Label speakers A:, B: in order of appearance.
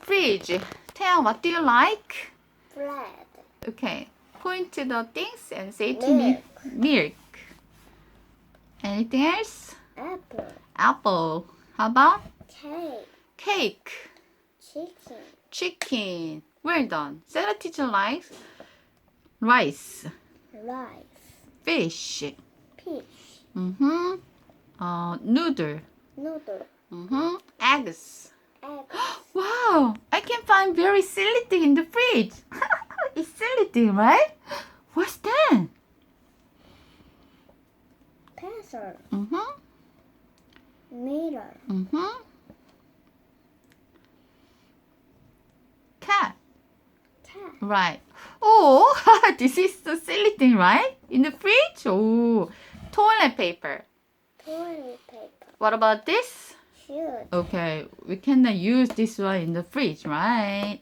A: fridge. Tell, what do you like?
B: Bread.
A: Okay. Point to the things and say to me. Milk. Anything else?
B: Apple.
A: Apple. How about?
B: Cake.
A: Cake.
B: Chicken.
A: Chicken. Well done. Sarah teacher likes rice.
B: Rice.
A: Fish.
B: Fish.
A: Noodle.
B: Noodle.
A: Eggs.
B: Egg.
A: Wow, I can find very silly thing in the fridge. It's silly thing, right? What's that?
B: Pencil. Mirror.
A: Cat.
B: Cat.
A: Right. Oh, this is the silly thing, right? In the fridge? Oh, toilet paper.
B: Toilet paper.
A: What about this?
B: Shoes.
A: Okay, we cannot use this one in the fridge, right?